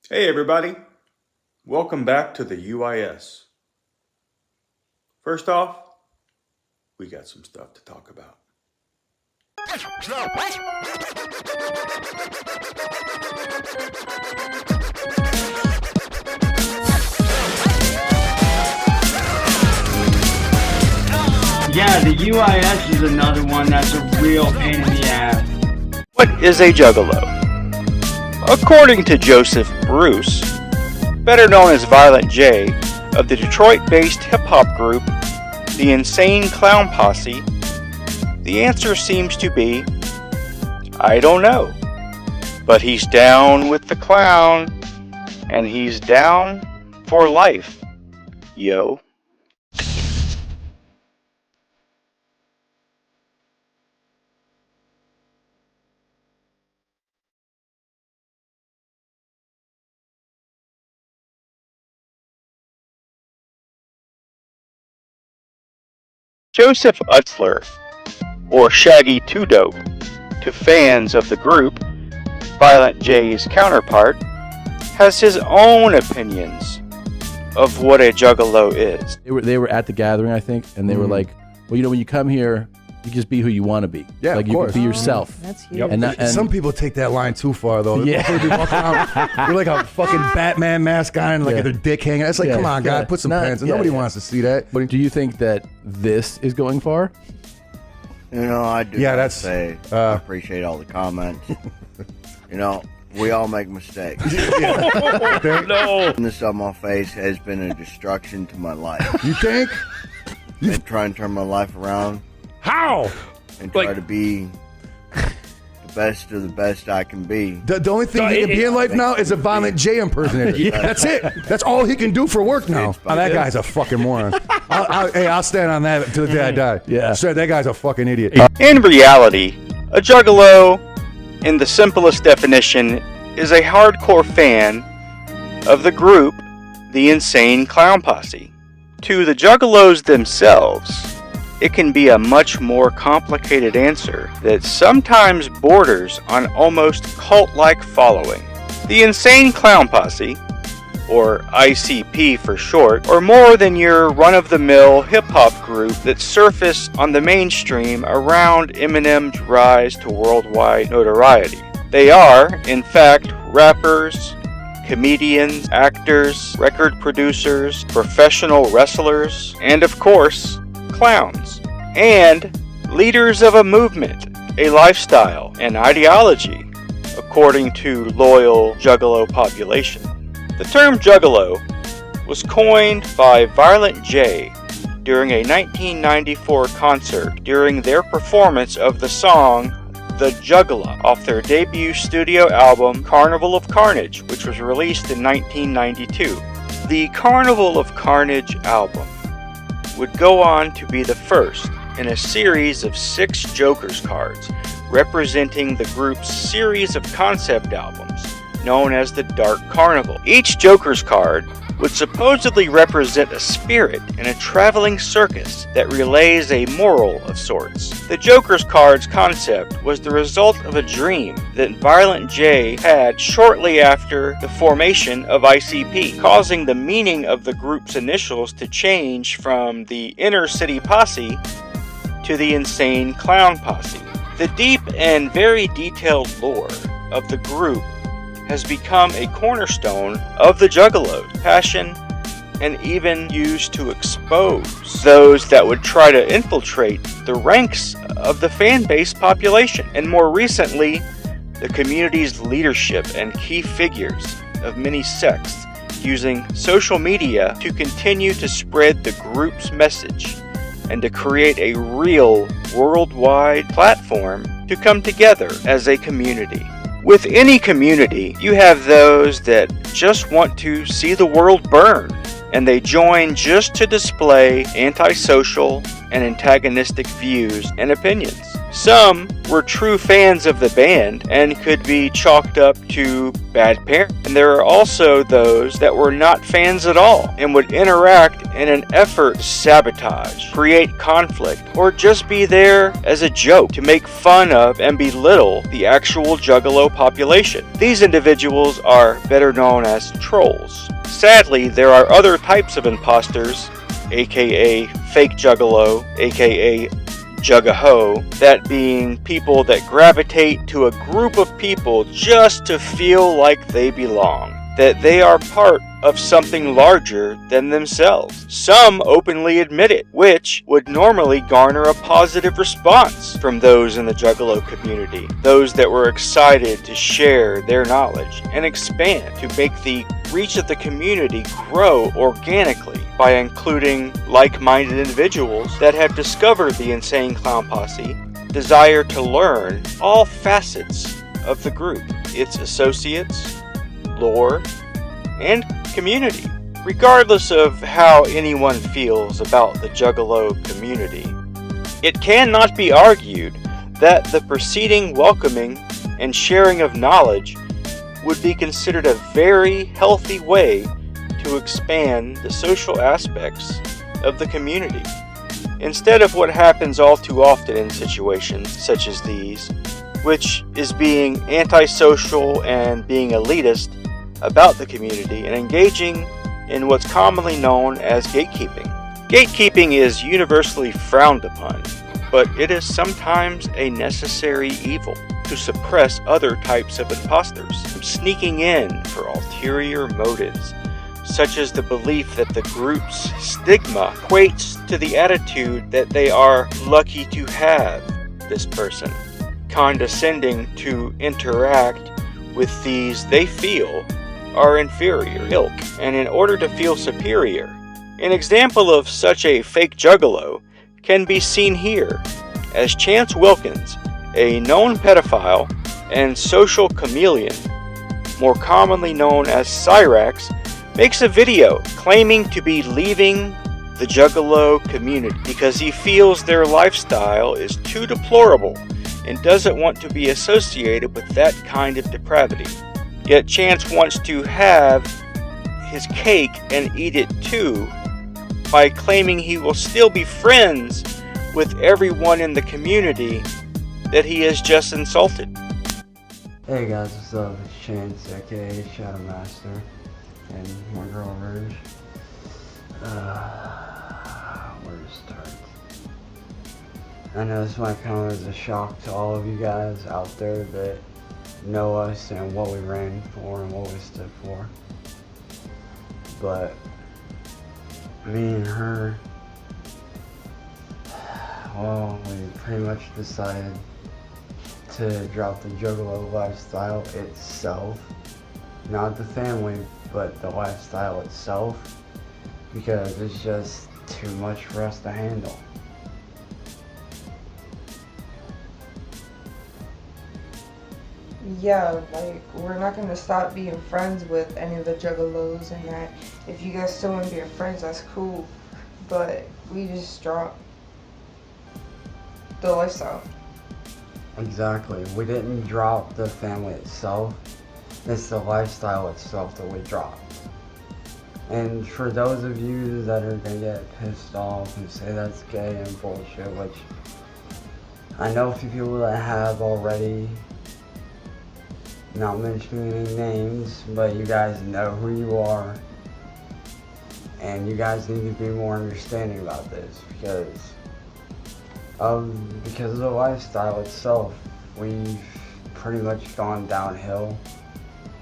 Hey everybody, welcome back to the UIS. First off, we got some stuff to talk about. Yeah, the UIS is another one that's a real pain in the ass. What is a Juggalo? According to Joseph Bruce, better known as Violent J, of the Detroit-based hip-hop group The Insane Clown Posse, the answer seems to be, I don't know. But he's down with the clown, and he's down for life, yo. Joseph Utzler, or Shaggy 2 Dope, to fans of the group, Violent J's counterpart, has his own opinions of what a Juggalo is. They were at the gathering, I think, and they were like, well, when you come here, you just be who you want to be. Yeah, like of you course. can be yourself. That's huge. And Some people take that line too far, though. Yeah. You're like a fucking Batman mask on and like their dick hanging. It's like, come on, guy, put some pants. And nobody wants to see that. But do you think that this is going far? You know, I do say I appreciate all the comments. You know, we all make mistakes. No. This on my face has been a destruction to my life. You think? And try and turn my life around. How? And try to be the best of the best I can be. The only thing he can be in life now is a Violent J impersonator. That's it. That's all he can do for work now. Oh, that guy's a fucking moron. I'll stand on that till the day I die. Yeah. Sir, that guy's a fucking idiot. In reality, a Juggalo, in the simplest definition, is a hardcore fan of the group The Insane Clown Posse. To the Juggalos themselves, it can be a much more complicated answer that sometimes borders on almost cult-like following. The Insane Clown Posse, or ICP for short, are more than your run-of-the-mill hip-hop group that surfaced on the mainstream around Eminem's rise to worldwide notoriety. They are, in fact, rappers, comedians, actors, record producers, professional wrestlers, and of course, clowns. And leaders of a movement, a lifestyle, an ideology, according to loyal Juggalo population. The term Juggalo was coined by Violent J during a 1994 concert during their performance of the song The Juggalo off their debut studio album Carnival of Carnage, which was released in 1992. The Carnival of Carnage album would go on to be the first in a series of 6 Joker's cards representing the group's series of concept albums known as the Dark Carnival. Each Joker's card would supposedly represent a spirit in a traveling circus that relays a moral of sorts. The Joker's card's concept was the result of a dream that Violent J had shortly after the formation of ICP, causing the meaning of the group's initials to change from the Inner City Posse to the Insane Clown Posse. The deep and very detailed lore of the group has become a cornerstone of the Juggalos' passion and even used to expose those that would try to infiltrate the ranks of the fan base population, and more recently, the community's leadership and key figures of many sects using social media to continue to spread the group's message and to create a real worldwide platform to come together as a community. With any community, you have those that just want to see the world burn, and they join just to display antisocial and antagonistic views and opinions. Some were true fans of the band and could be chalked up to bad parents. And there are also those that were not fans at all and would interact in an effort to sabotage, create conflict, or just be there as a joke to make fun of and belittle the actual Juggalo population. These individuals are better known as trolls. Sadly, there are other types of imposters, aka fake Juggalo, aka Jugaho, that being people that gravitate to a group of people just to feel like they belong, that they are part of something larger than themselves. Some openly admit it, which would normally garner a positive response from those in the Juggalo community, those that were excited to share their knowledge and expand to make the reach of the community grow organically by including like-minded individuals that have discovered the Insane Clown Posse, desire to learn all facets of the group, its associates, lore, and community. Regardless of how anyone feels about the Juggalo community, it cannot be argued that the preceding welcoming and sharing of knowledge would be considered a very healthy way to expand the social aspects of the community. Instead of what happens all too often in situations such as these, which is being antisocial and being elitist about the community and engaging in what's commonly known as gatekeeping. Gatekeeping is universally frowned upon, but it is sometimes a necessary evil to suppress other types of imposters from sneaking in for ulterior motives, such as the belief that the group's stigma equates to the attitude that they are lucky to have this person, condescending to interact with these they feel are inferior ilk, and in order to feel superior. An example of such a fake Juggalo can be seen here, as Chance Wilkins, a known pedophile and social chameleon, more commonly known as Cyrax, makes a video claiming to be leaving the Juggalo community because he feels their lifestyle is too deplorable and doesn't want to be associated with that kind of depravity. Yet Chance wants to have his cake and eat it too by claiming he will still be friends with everyone in the community that he has just insulted. Hey guys, what's up? It's Chance, aka Shadow Master, and my girl Rouge. Where to start? I know this might come as a shock to all of you guys out there that know us and what we ran for and what we stood for. But me and her, well, we pretty much decided to drop the Juggalo lifestyle itself. Not the family, but the lifestyle itself, because it's just too much for us to handle. Yeah, like, we're not gonna stop being friends with any of the Juggalos, and that if you guys still want to be our friends, that's cool, but we just dropped the lifestyle. Exactly. We didn't drop the family itself. It's the lifestyle itself that we dropped. And for those of you that are gonna get pissed off and say that's gay and bullshit, which I know a few people that have already, not mentioning any names, but you guys know who you are, and you guys need to be more understanding about this because of the lifestyle itself. We've pretty much gone downhill.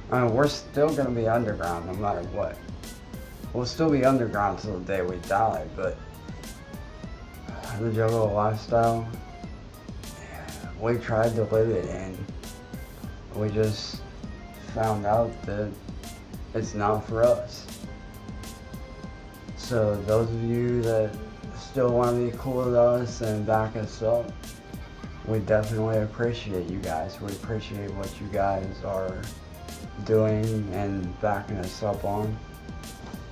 I mean, we're still gonna be underground no matter what. We'll still be underground till the day we die, but the Juggalo lifestyle, we tried to live it, and we just found out that it's not for us. So those of you that still want to be cool with us and back us up, we definitely appreciate you guys. We appreciate what you guys are doing and backing us up on.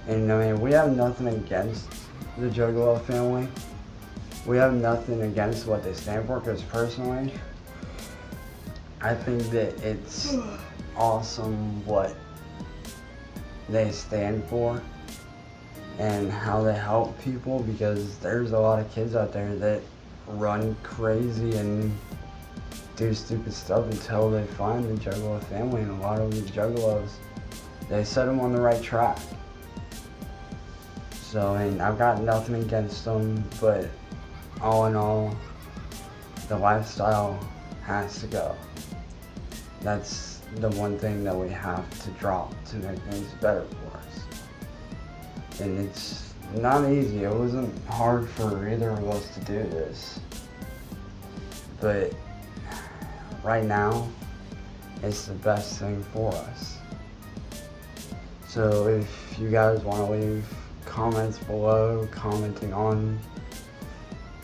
And I mean, we have nothing against the Juggalo family. we have nothing against what they stand for, because personally, I think that it's awesome what they stand for and how they help people, because there's a lot of kids out there that run crazy and do stupid stuff until they find the Juggalo family, and a lot of these Juggalos, they set them on the right track. So, and I've got nothing against them, but all in all, the lifestyle has to go. That's the one thing that we have to drop to make things better for us. And it's not easy. It wasn't hard for either of us to do this. But right now, it's the best thing for us. So if you guys want to leave comments below commenting on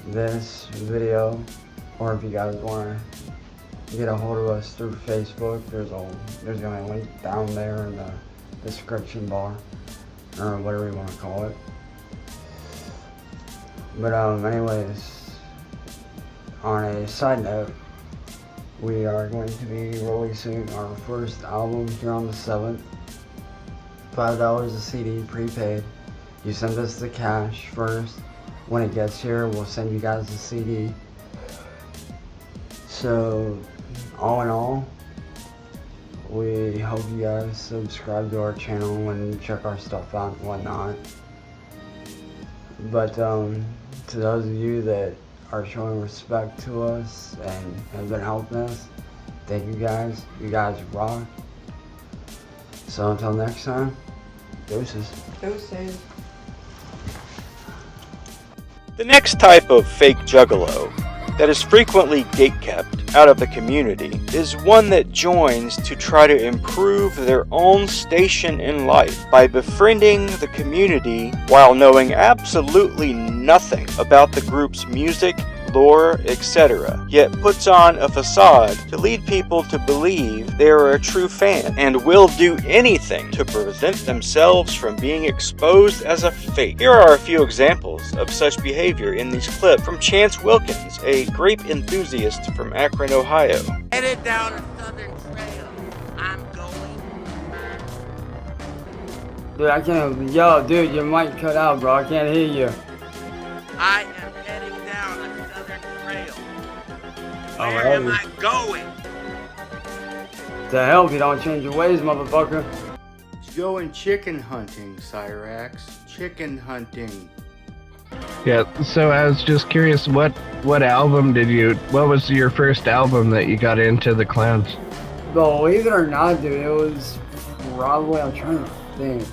this video, or if you guys want to get a hold of us through Facebook, there's gonna be a link down there in the description bar, or whatever you want to call it. But anyways, on a side note, we are going to be releasing our first album here on the 7th. $5 a CD prepaid. You send us the cash first. When it gets here, we'll send you guys the CD. So, all in all, we hope you guys subscribe to our channel and check our stuff out and whatnot. But to those of you that are showing respect to us and have been helping us, thank you guys. You guys rock. So until next time, deuces. Deuces. The next type of fake juggalo that is frequently gatekept out of the community is one that joins to try to improve their own station in life by befriending the community while knowing absolutely nothing about the group's music, lore, etc., yet puts on a facade to lead people to believe they are a true fan and will do anything to prevent themselves from being exposed as a fake. Here are a few examples of such behavior in these clips from Chance Wilkins, a grape enthusiast from Akron, Ohio. Headed down a southern trail. I'm going. Dude, I can't. Yo, dude, your mic cut out, bro. I can't hear you. I am heading down a southern trail. Where am I going? To hell if you don't change your ways, motherfucker. Going chicken hunting, Cyrax. Chicken hunting. Yeah, so I was just curious, what was your first album that you got into the clowns? Believe it or not, dude, it was probably, I'm trying to think.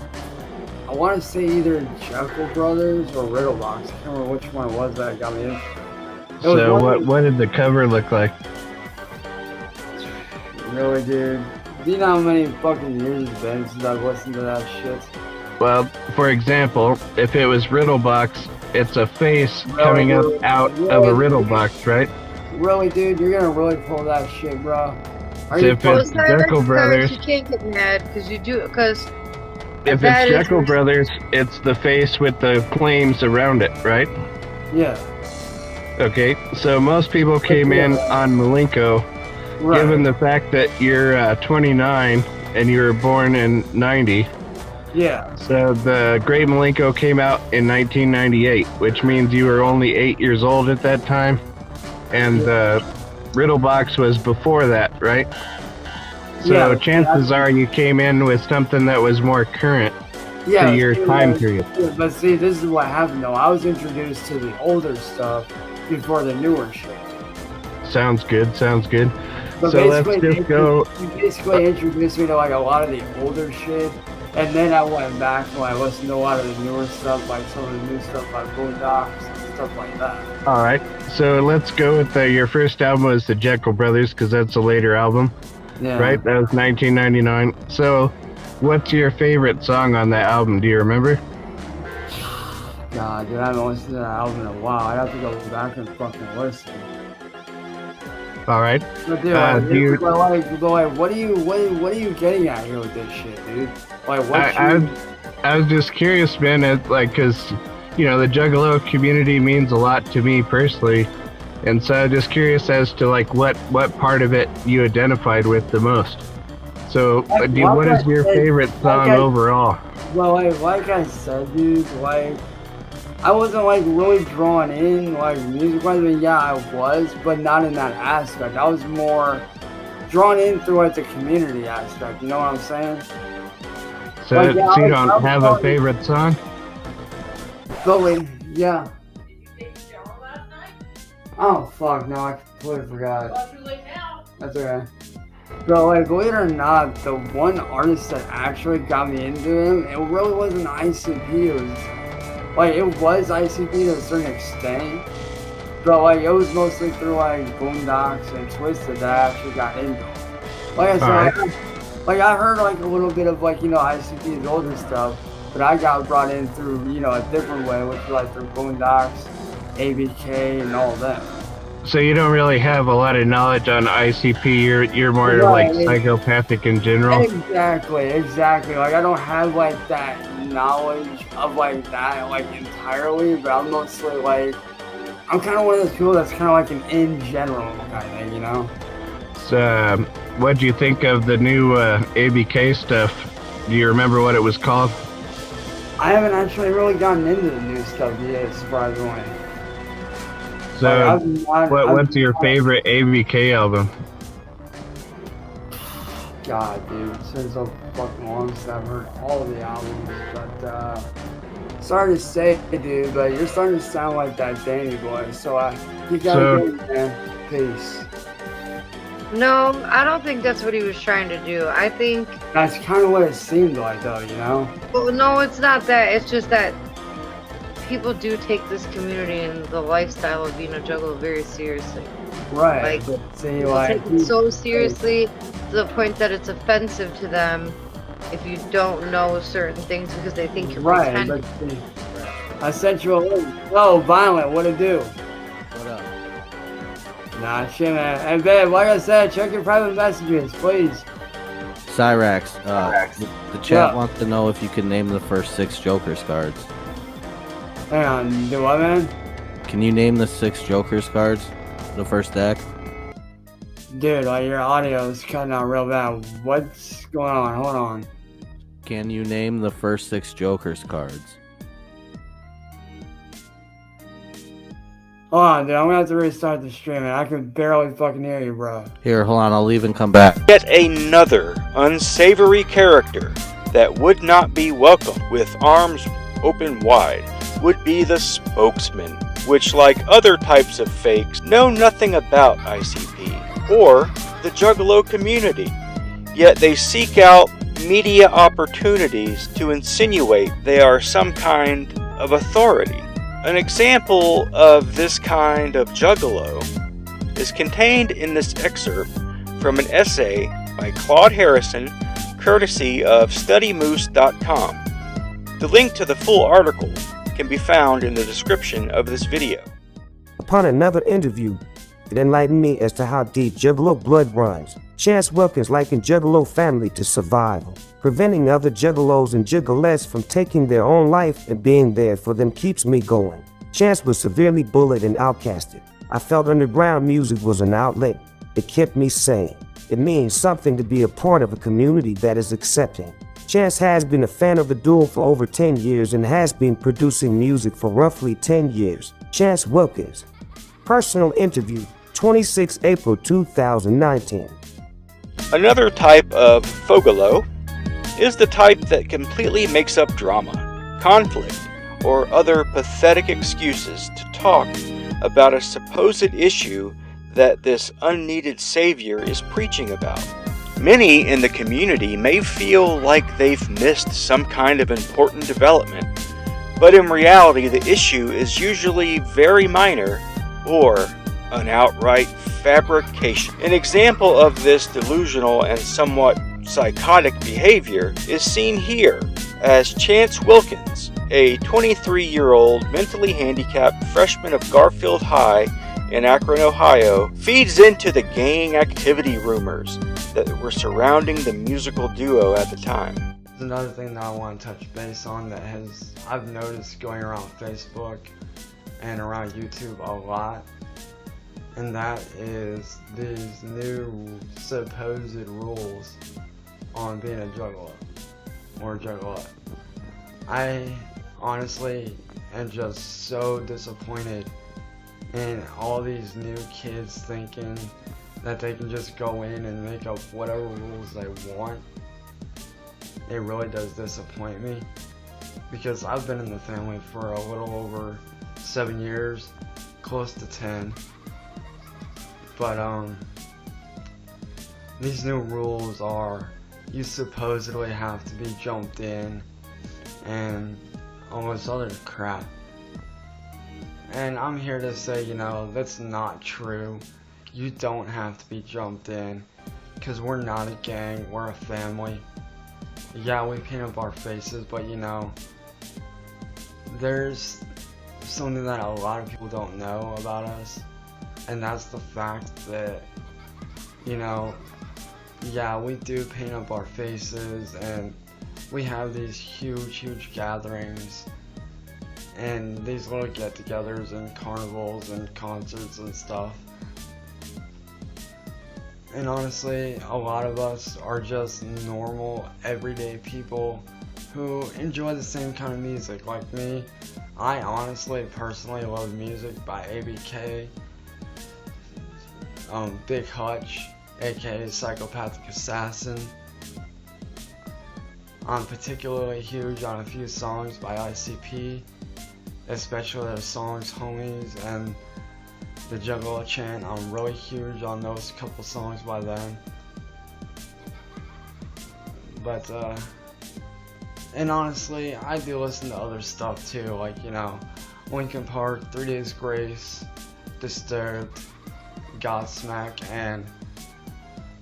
I want to say either Juggalo Brothers or Riddlebox. I can't remember which one it was that got me in. So what did the cover look like? Really, dude? Do you know how many fucking years it's been since I've listened to that shit? Well, for example, if it was Riddlebox, it's a face coming up out of a riddle box, right? Really, dude? You're gonna really pull that shit, bro? So if it's Juggalo Brothers, you can't get mad because you do, because if it's Juggalo Brothers, it's the face with the flames around it, right? Yeah. Okay, so most people came in on Malenko, given the fact that you're 29 and you were born in 90. Yeah. So the Great Malenko came out in 1998, which means you were only 8 years old at that time, and the Riddlebox was before that, right? So chances are you came in with something that was more current to your time period. Yeah, but see, this is what happened though. I was introduced to the older stuff before the newer shit. Sounds good, sounds good. But so let's just go. You basically introduced me to like a lot of the older shit. And then I went back and I listened to a lot of the newer stuff, like some of the new stuff like Boondocks and stuff like that. Alright, so let's go with your first album was the Juggalo Brothers, because that's a later album. Yeah. Right? That was 1999. So, what's your favorite song on that album? Do you remember? God, dude, I haven't listened to that album in a while. I'd have to go back and fucking listen. Alright. But dude, what are you getting at here with this shit, dude? Like, I was just curious, man, cause you know, the Juggalo community means a lot to me personally. And so just curious as to like what part of it you identified with the most. So what is your favorite song overall? Well, like I said, dude, like I wasn't like really drawn in like music-wise. I mean, yeah, I was, but not in that aspect. I was more drawn in through like the community aspect. You know what I'm saying? So, like, yeah, so you don't have a favorite song? But yeah. Oh fuck, no, I completely forgot. Well, too late now. That's okay. But like, believe it or not, the one artist that actually got me into him, it really wasn't ICP. It was like, it was ICP to a certain extent, but like, it was mostly through like Boondocks and Twisted that I actually got into him. Like I said, like I heard like a little bit of like, you know, ICP's older stuff, but I got brought in through, you know, a different way, which was like through Boondocks, ABK, and all that. So you don't really have a lot of knowledge on ICP. You're more like psychopathic in general. Exactly. Like I don't have like that knowledge of like that like entirely, but I'm mostly like I'm kind of one of those people that's kind of like an in general kind of thing, you know. So what do you think of the new ABK stuff? Do you remember what it was called? I haven't actually really gotten into the new stuff yet, surprisingly. So, what's your favorite ABK album? God, dude, it's been so fucking long since I've heard all of the albums, but sorry to say, dude, but you're starting to sound like that Danny boy, so you gotta go, man. Peace. No, I don't think that's what he was trying to do. I think that's kind of what it seemed like, though, you know? Well, no, it's not that. It's just that people do take this community and the lifestyle of being a juggler very seriously. Right. Like, see, take it so seriously to the point that it's offensive to them if you don't know certain things because they think you're pretending. I sent you a link. Oh, Violent, what it do? What up? Nah, shit, man. And babe, like I said, check your private messages, please. Cyrax, the chat wants to know if you can name the first 6 Joker's cards. Hang on, do what, man? Can you name the 6 Joker's cards? The first deck? Dude, like your audio is cutting out real bad. What's going on? Hold on. Can you name the first 6 Joker's cards? Hold on, dude. I'm gonna have to restart the stream, man. I can barely fucking hear you, bro. Here, hold on. I'll leave and come back. Yet another unsavory character that would not be welcome with arms open wide would be the spokesman, which, like other types of fakes, know nothing about ICP or the Juggalo community, yet they seek out media opportunities to insinuate they are some kind of authority. An example of this kind of Juggalo is contained in this excerpt from an essay by Claude Harrison, courtesy of StudyMoose.com. The link to the full article can be found in the description of this video. Upon another interview, it enlightened me as to how deep Juggalo blood runs. Chance Wilkins likened Juggalo family to survival. Preventing other Juggalos and Juggalettes from taking their own life and being there for them keeps me going. Chance was severely bullied and outcasted. I felt underground music was an outlet. It kept me sane. It means something to be a part of a community that is accepting. Chance has been a fan of the duo for over 10 years and has been producing music for roughly 10 years. Chance Wilkins. Personal interview, 26 April 2019. Another type of Fogalo is the type that completely makes up drama, conflict, or other pathetic excuses to talk about a supposed issue that this unneeded savior is preaching about. Many in the community may feel like they've missed some kind of important development, but in reality the issue is usually very minor or an outright fabrication. An example of this delusional and somewhat psychotic behavior is seen here as Chance Wilkins, a 23-year-old mentally handicapped freshman of Garfield High in Akron, Ohio, feeds into the gang activity rumors that were surrounding the musical duo at the time. another thing that I want to touch base on that I've noticed going around Facebook and around YouTube a lot, and that is these new supposed rules on being a juggalo or juggalo. I honestly am just so disappointed in all these new kids thinking that they can just go in and make up whatever rules they want. It really does disappoint me, because I've been in the family for a little over 7 years, close to 10. But these new rules are, you supposedly have to be jumped in and all this other crap. And I'm here to say, that's not true. You don't have to be jumped in, because we're not a gang, we're a family. Yeah, we paint up our faces, but there's something that a lot of people don't know about us, and that's the fact that, yeah, we do paint up our faces, and we have these huge gatherings, and these little get-togethers and carnivals and concerts and stuff. And honestly, a lot of us are just normal, everyday people who enjoy the same kind of music. Like me, I honestly, personally love music by ABK, Big Hutch, aka Psychopathic Assassin. I'm particularly huge on a few songs by ICP, especially their songs Homies and the Juggalo chant. I'm really huge on those couple songs by them. But and honestly, I do listen to other stuff too, like Linkin Park, 3 Days Grace, Disturbed, Godsmack, and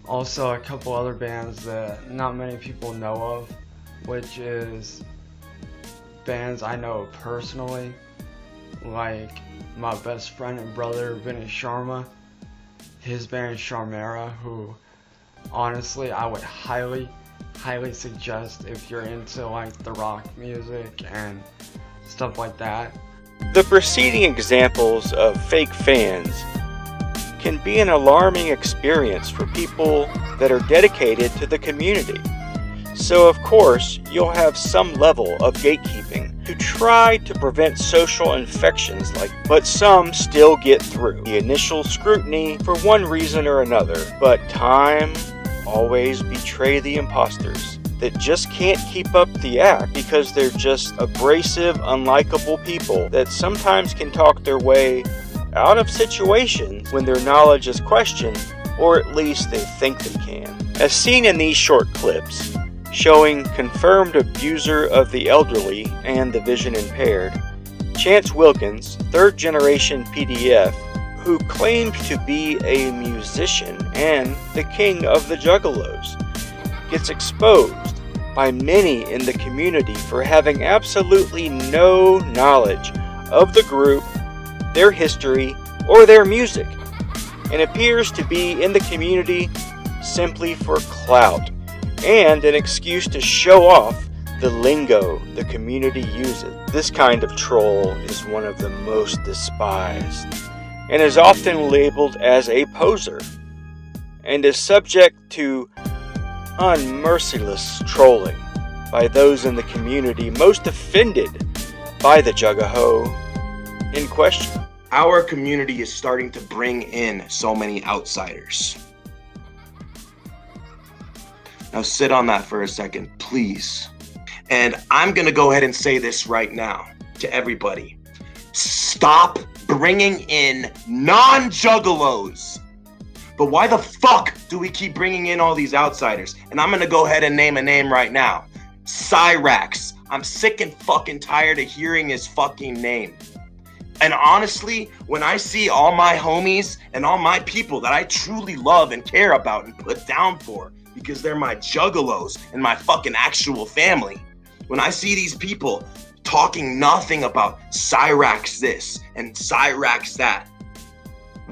also a couple other bands that not many people know of, which is bands I know personally, like my best friend and brother Vinny Sharma, his band Sharmera, who honestly I would highly suggest if you're into like the rock music and stuff like that. The preceding examples of fake fans can be an alarming experience for people that are dedicated to the community. So of course, you'll have some level of gatekeeping to try to prevent social infections but some still get through the initial scrutiny for one reason or another. But time always betray the imposters that just can't keep up the act because they're just abrasive, unlikable people that sometimes can talk their way out of situations when their knowledge is questioned, or at least they think they can. As seen in these short clips, showing confirmed abuser of the elderly and the vision impaired, Chance Wilkins, third generation PDF, who claimed to be a musician and the king of the Juggalos, gets exposed by many in the community for having absolutely no knowledge of the group, their history, or their music, and appears to be in the community simply for clout and an excuse to show off the lingo the community uses. This kind of troll is one of the most despised and is often labeled as a poser and is subject to unmerciless trolling by those in the community most offended by the Juggalo in question. Our community is starting to bring in so many outsiders. Now sit on that for a second, please. And I'm gonna go ahead and say this right now to everybody. Stop bringing in non-juggalos. But why the fuck do we keep bringing in all these outsiders? And I'm gonna go ahead and name a name right now. Cyrax. I'm sick and fucking tired of hearing his fucking name. And honestly, when I see all my homies and all my people that I truly love and care about and put down for, because they're my juggalos and my fucking actual family, when I see these people talking nothing about Cyrax this and Cyrax that,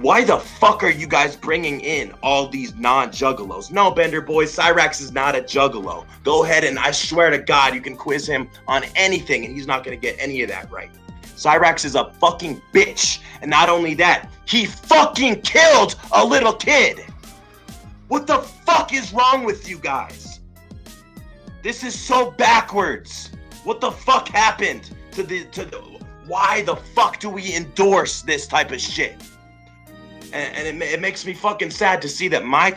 Why the fuck are you guys bringing in all these non-juggalos? No, Bender Boy, Cyrax is not a juggalo. Go ahead and I swear to God, you can quiz him on anything and he's not gonna get any of that right. Cyrax is a fucking bitch. And not only that, he fucking killed a little kid. What the fuck is wrong with you guys? This is so backwards. What the fuck happened to the why the fuck do we endorse this type of shit? And it makes me fucking sad to see that my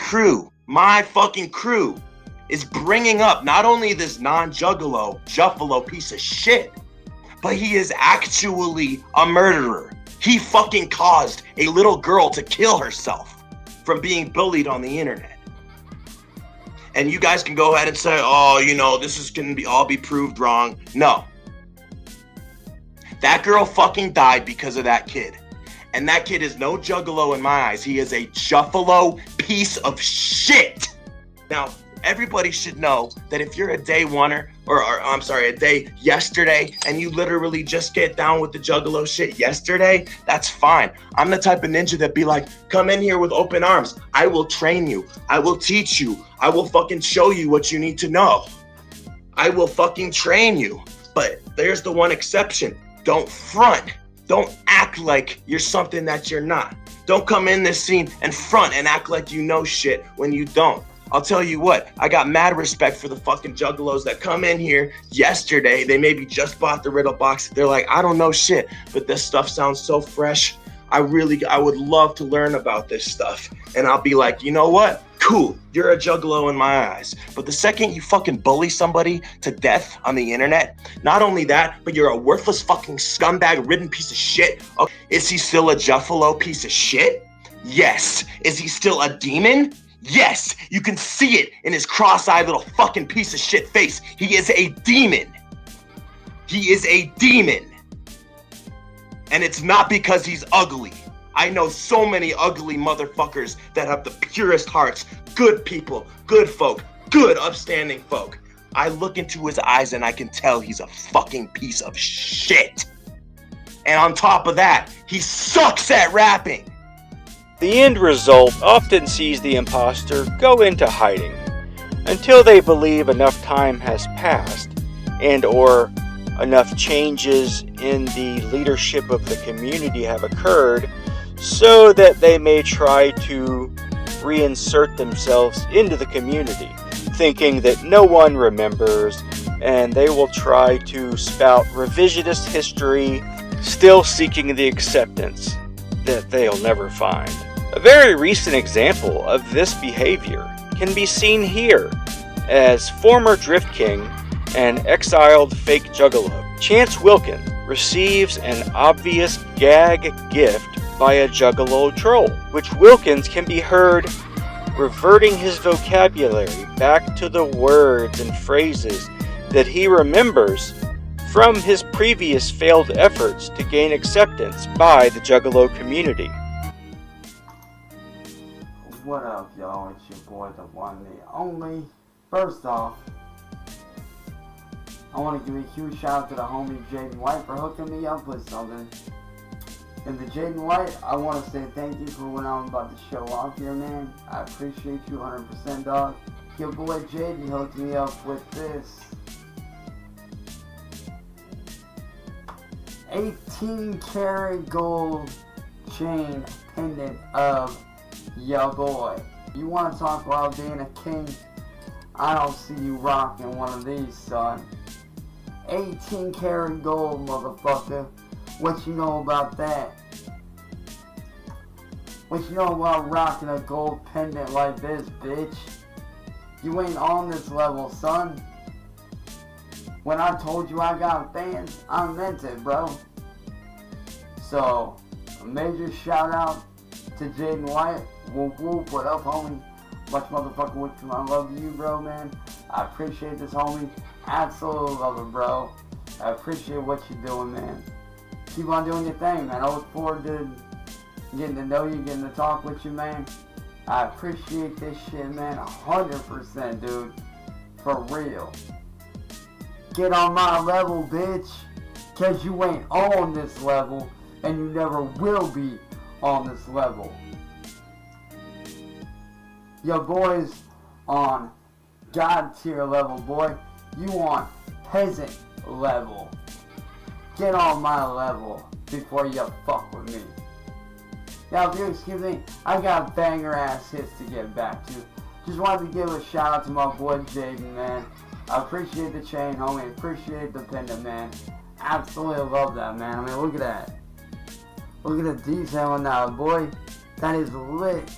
fucking crew, is bringing up not only this non-juggalo piece of shit, but he is actually a murderer. He fucking caused a little girl to kill herself from being bullied on the internet. And you guys can go ahead and say, oh, you know, this is gonna all be proved wrong. No. That girl fucking died because of that kid. And that kid is no juggalo in my eyes. He is a juffalo piece of shit. Now, everybody should know that if you're a day oneer, or I'm sorry, a day yesterday, and you literally just get down with the juggalo shit yesterday, that's fine. I'm the type of ninja that be like, come in here with open arms. I will train you. I will teach you. I will fucking show you what you need to know. I will fucking train you. But there's the one exception. Don't front. Don't act like you're something that you're not. Don't come in this scene and front and act like you know shit when you don't. I'll tell you what, I got mad respect for the fucking juggalos that come in here yesterday. They maybe just bought the riddle box. They're like, I don't know shit, but this stuff sounds so fresh. I would love to learn about this stuff. And I'll be like, you know what? Cool, you're a juggalo in my eyes. But the second you fucking bully somebody to death on the internet, not only that, but you're a worthless fucking scumbag-ridden piece of shit. Oh, is he still a juffalo piece of shit? Yes. Is he still a demon? Yes. You can see it in his cross-eyed little fucking piece of shit face. He is a demon. He is a demon. And it's not because he's ugly. I know so many ugly motherfuckers that have the purest hearts, good people, good folk, good upstanding folk. I look into his eyes and I can tell he's a fucking piece of shit. And on top of that, he sucks at rapping. The end result often sees the imposter go into hiding until they believe enough time has passed and or enough changes in the leadership of the community have occurred so that they may try to reinsert themselves into the community, thinking that no one remembers, and they will try to spout revisionist history, still seeking the acceptance that they'll never find. A very recent example of this behavior can be seen here, as former Drift King and exiled fake juggalo Chance Wilkins receives an obvious gag gift by a juggalo troll, which Wilkins can be heard reverting his vocabulary back to the words and phrases that he remembers from his previous failed efforts to gain acceptance by the juggalo community. What up, y'all? It's your boy, the one and the only. First off, I want to give a huge shout out to the homie Jaden White for hooking me up with something. And to Jaden White, I want to say thank you for what I'm about to show off here, man. I appreciate you 100%, dog. Your boy Jaden hooked me up with this 18-karat gold chain pendant of ya boy. You want to talk about being a king? I don't see you rocking one of these, son. 18-karat gold, motherfucker. What you know about that? What you know about rocking a gold pendant like this, bitch? You ain't on this level, son. When I told you I got fans, I meant it, bro. So, a major shout out to Jaden White. Whoop whoop, what up, homie? Much motherfucking with you. I love you, bro, man. I appreciate this, homie. Absolutely love it, bro. I appreciate what you're doing, man. Keep on doing your thing, man. I look forward to getting to know you, getting to talk with you, man. I appreciate this shit, man. 100%, dude. For real. Get on my level, bitch. Cause you ain't on this level, and you never will be on this level. Your boy's on God tier level, boy. You on peasant level. Get on my level before you fuck with me. Now, if you excuse me, I got banger ass hits to get back to. Just wanted to give a shout out to my boy Jaden, man. I appreciate the chain, homie. Appreciate the pendant, man. Absolutely love that, man. I mean, look at that. Look at the detail on that, boy. That is lit.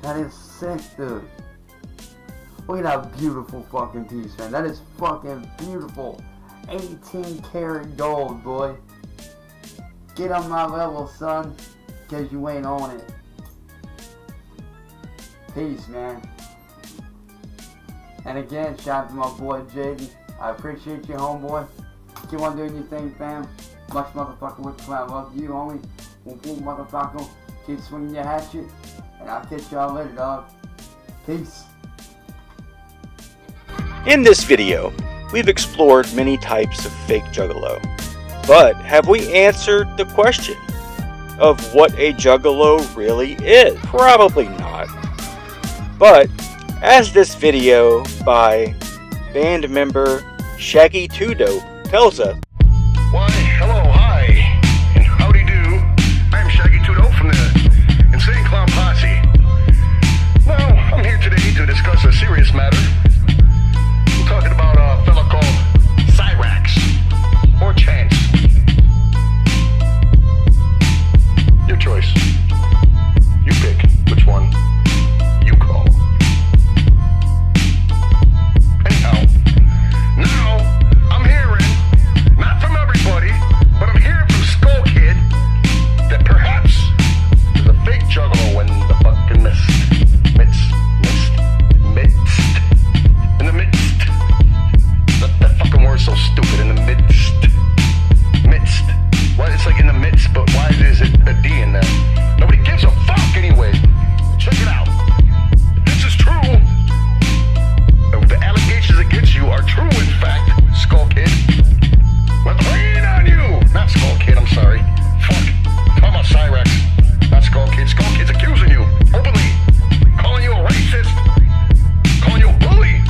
That is sick, dude. Look at that beautiful fucking piece, man. That is fucking beautiful. 18 karat gold, boy. Get on my level, son, because you ain't on it. Peace, man. And again, shout out to my boy Jaden. I appreciate you, homeboy. Keep on doing your thing, fam. Much motherfucker with the clout. Love you, homie. Boom, motherfucker. Keep swinging your hatchet. And I'll catch y'all later, dog. Peace. In this video, we've explored many types of fake Juggalo. But have we answered the question of what a Juggalo really is? Probably not. But as this video by band member Shaggy 2 Dope tells us, why, hello, hi, and howdy do. I'm Shaggy 2 Dope from the Insane Clown Posse. Now, I'm here today to discuss a serious matter. I'm talking about a fella called Cyrax, or Chance. Your choice. You pick which one you call. Anyhow, now I'm hearing, not from everybody, but I'm hearing from Skull Kid that perhaps there's a fake Juggalo in the fucking midst. In the midst. That fucking word's so stupid. In the midst. Midst. Why it's like in the midst, but why is it a D in there? Nobody gives a fuck anyway. Check it out. If this is true, if the allegations against you are true, in fact, Skull Kid, we're playing on you. Not Skull Kid, I'm sorry. Fuck. Talking about Cyrax. Not Skull Kid. Skull Kid's accusing you openly, calling you a racist, calling you a bully,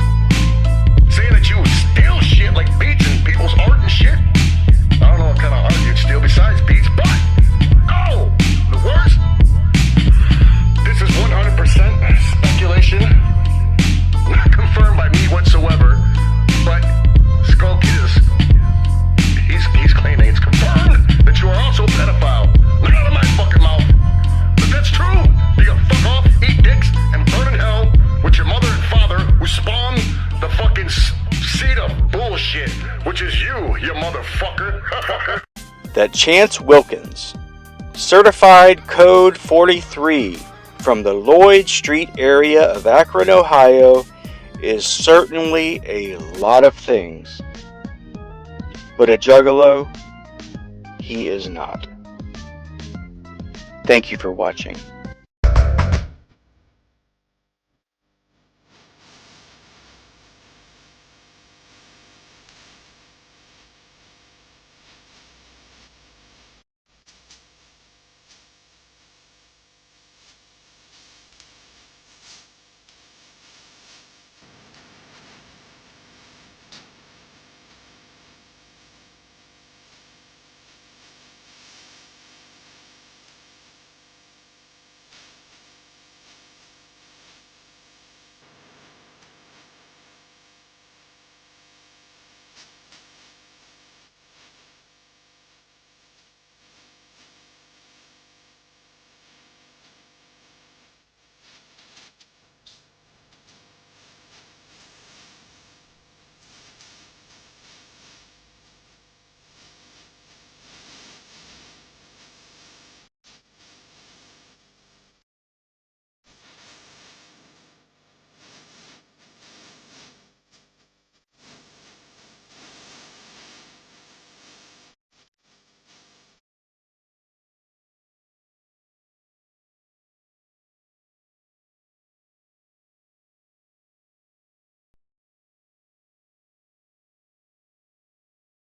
saying that you would steal shit like beats and people's art and shit. I don't know what kind of art you'd steal besides beats, but oh, the worst. This is 100% speculation, not confirmed by me whatsoever. But Skull Kid he's claiming it's confirmed that you are also a pedophile. Not out of my fucking mouth. But that's true. You gotta fuck off, eat dicks, and burn in hell with your mother and father who spawned the fucking seed of bullshit, which is you motherfucker. that Chance Wilkins, certified code 43 from the Lloyd Street area of Akron, Ohio, is certainly a lot of things. But a Juggalo, he is not. Thank you for watching.